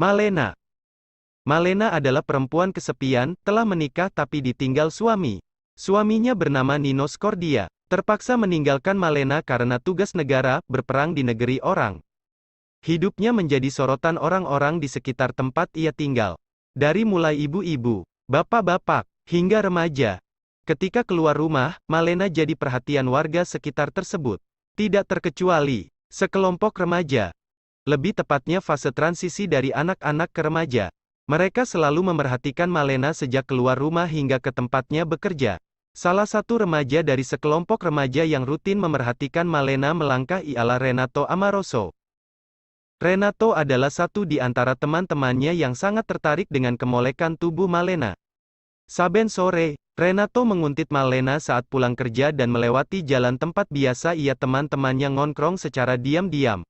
Malena. Malena adalah perempuan kesepian, telah menikah tapi ditinggal suami. Suaminya bernama Nino Scordia, terpaksa meninggalkan Malena karena tugas negara, berperang di negeri orang. Hidupnya menjadi sorotan orang-orang di sekitar tempat ia tinggal. Dari mulai ibu-ibu, bapak-bapak, hingga remaja. Ketika keluar rumah, Malena jadi perhatian warga sekitar tersebut. Tidak terkecuali, sekelompok remaja. Lebih tepatnya fase transisi dari anak-anak ke remaja. Mereka selalu memerhatikan Malena sejak keluar rumah hingga ke tempatnya bekerja. Salah satu remaja dari sekelompok remaja yang rutin memerhatikan Malena melangkah ialah Renato Amoroso. Renato adalah satu di antara teman-temannya yang sangat tertarik dengan kemolekan tubuh Malena. Saben sore, Renato menguntit Malena saat pulang kerja dan melewati jalan tempat biasa ia teman-temannya ngongkrong secara diam-diam.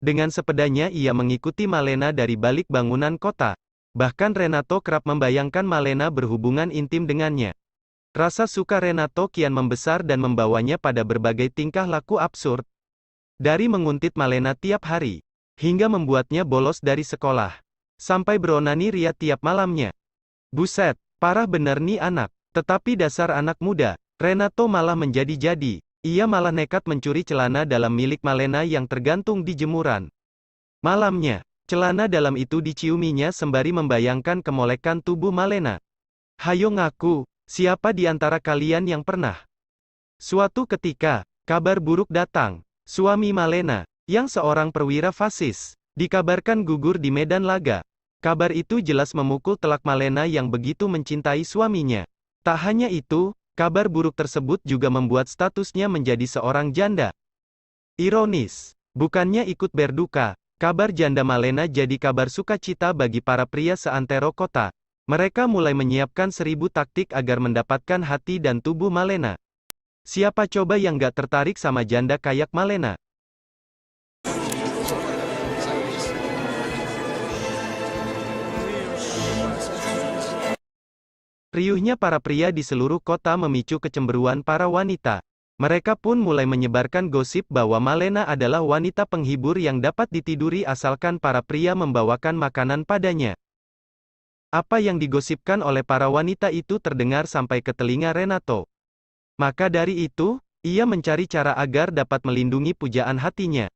Dengan sepedanya ia mengikuti Malena dari balik bangunan kota. Bahkan Renato kerap membayangkan Malena berhubungan intim dengannya. Rasa suka Renato kian membesar dan membawanya pada berbagai tingkah laku absurd. Dari menguntit Malena tiap hari, hingga membuatnya bolos dari sekolah, sampai beronani ria tiap malamnya. Buset, parah bener nih anak. Tetapi dasar anak muda, Renato malah menjadi-jadi. Ia malah nekat mencuri celana dalam milik Malena yang tergantung di jemuran. Malamnya, celana dalam itu diciuminya sembari membayangkan kemolekan tubuh Malena. Hayo ngaku, siapa di antara kalian yang pernah? Suatu ketika, kabar buruk datang. Suami Malena, yang seorang perwira fasis, dikabarkan gugur di medan laga. Kabar itu jelas memukul telak Malena yang begitu mencintai suaminya. Tak hanya itu, kabar buruk tersebut juga membuat statusnya menjadi seorang janda. Ironis, bukannya ikut berduka, kabar janda Malena jadi kabar sukacita bagi para pria seantero kota. Mereka mulai menyiapkan 1000 taktik agar mendapatkan hati dan tubuh Malena. Siapa coba yang gak tertarik sama janda kayak Malena? Riuhnya para pria di seluruh kota memicu kecemburuan para wanita. Mereka pun mulai menyebarkan gosip bahwa Malena adalah wanita penghibur yang dapat ditiduri asalkan para pria membawakan makanan padanya. Apa yang digosipkan oleh para wanita itu terdengar sampai ke telinga Renato. Maka dari itu, ia mencari cara agar dapat melindungi pujaan hatinya.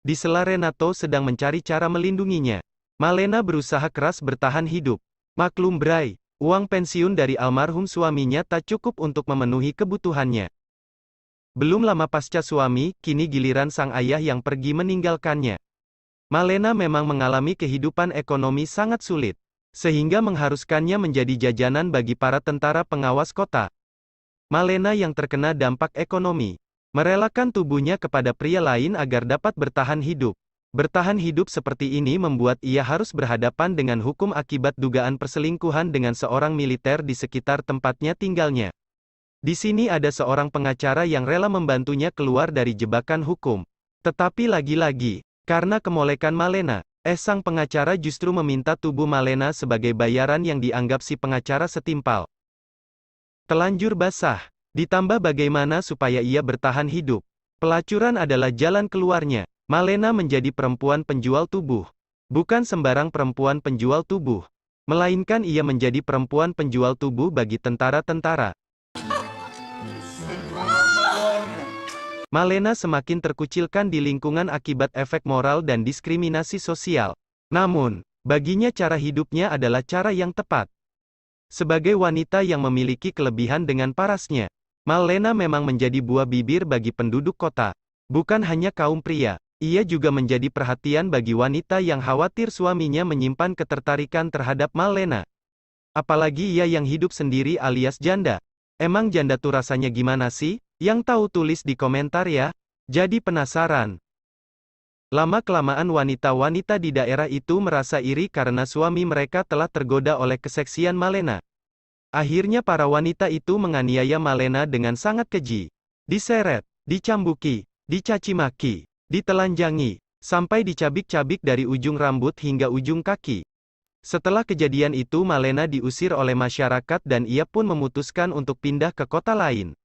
Di sela Renato sedang mencari cara melindunginya, Malena berusaha keras bertahan hidup. Maklum bray, uang pensiun dari almarhum suaminya tak cukup untuk memenuhi kebutuhannya. Belum lama pasca suami, kini giliran sang ayah yang pergi meninggalkannya. Malena memang mengalami kehidupan ekonomi sangat sulit, sehingga mengharuskannya menjadi jajanan bagi para tentara pengawas kota. Malena yang terkena dampak ekonomi, merelakan tubuhnya kepada pria lain agar dapat bertahan hidup. Bertahan hidup seperti ini membuat ia harus berhadapan dengan hukum akibat dugaan perselingkuhan dengan seorang militer di sekitar tempatnya tinggalnya. Di sini ada seorang pengacara yang rela membantunya keluar dari jebakan hukum. Tetapi lagi-lagi, karena kemolekan Malena, sang pengacara justru meminta tubuh Malena sebagai bayaran yang dianggap si pengacara setimpal. Telanjur basah, ditambah bagaimana supaya ia bertahan hidup. Pelacuran adalah jalan keluarnya. Malena menjadi perempuan penjual tubuh. Bukan sembarang perempuan penjual tubuh, melainkan ia menjadi perempuan penjual tubuh bagi tentara-tentara. Malena semakin terkucilkan di lingkungan akibat efek moral dan diskriminasi sosial. Namun, baginya cara hidupnya adalah cara yang tepat. Sebagai wanita yang memiliki kelebihan dengan parasnya, Malena memang menjadi buah bibir bagi penduduk kota. Bukan hanya kaum pria. Ia juga menjadi perhatian bagi wanita yang khawatir suaminya menyimpan ketertarikan terhadap Malena. Apalagi ia yang hidup sendiri alias janda. Emang janda tuh rasanya gimana sih? Yang tahu tulis di komentar ya. Jadi penasaran. Lama-kelamaan wanita-wanita di daerah itu merasa iri karena suami mereka telah tergoda oleh keseksian Malena. Akhirnya para wanita itu menganiaya Malena dengan sangat keji. Diseret, dicambuki, dicaci maki, ditelanjangi, sampai dicabik-cabik dari ujung rambut hingga ujung kaki. Setelah kejadian itu Malena diusir oleh masyarakat dan ia pun memutuskan untuk pindah ke kota lain.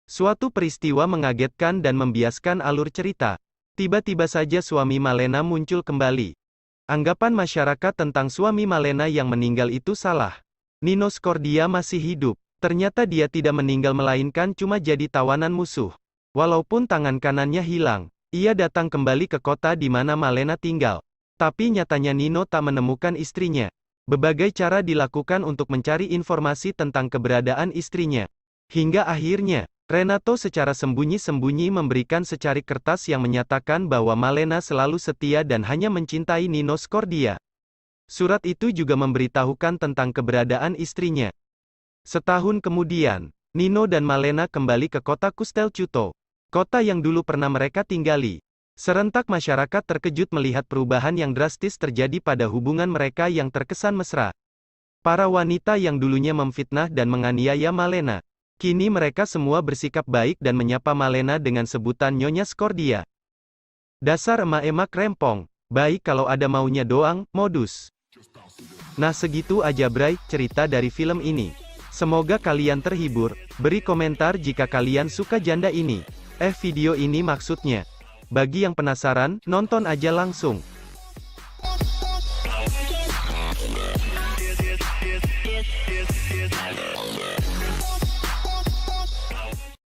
Suatu peristiwa mengagetkan dan membiaskan alur cerita. Tiba-tiba saja suami Malena muncul kembali. Anggapan masyarakat tentang suami Malena yang meninggal itu salah. Nino Scordia masih hidup. Ternyata dia tidak meninggal melainkan cuma jadi tawanan musuh. Walaupun tangan kanannya hilang, ia datang kembali ke kota di mana Malena tinggal. Tapi nyatanya Nino tak menemukan istrinya. Berbagai cara dilakukan untuk mencari informasi tentang keberadaan istrinya. Hingga akhirnya, Renato secara sembunyi-sembunyi memberikan secari kertas yang menyatakan bahwa Malena selalu setia dan hanya mencintai Nino Scordia. Surat itu juga memberitahukan tentang keberadaan istrinya. Setahun kemudian, Nino dan Malena kembali ke kota Castelcuto, kota yang dulu pernah mereka tinggali. Serentak masyarakat terkejut melihat perubahan yang drastis terjadi pada hubungan mereka yang terkesan mesra. Para wanita yang dulunya memfitnah dan menganiaya Malena, kini mereka semua bersikap baik dan menyapa Malena dengan sebutan Nyonya Scordia. Dasar emak-emak rempong, baik kalau ada maunya doang, modus. Nah segitu aja bray, cerita dari film ini. Semoga kalian terhibur, beri komentar jika kalian suka janda ini. Video ini maksudnya. Bagi yang penasaran, nonton aja langsung. Yes.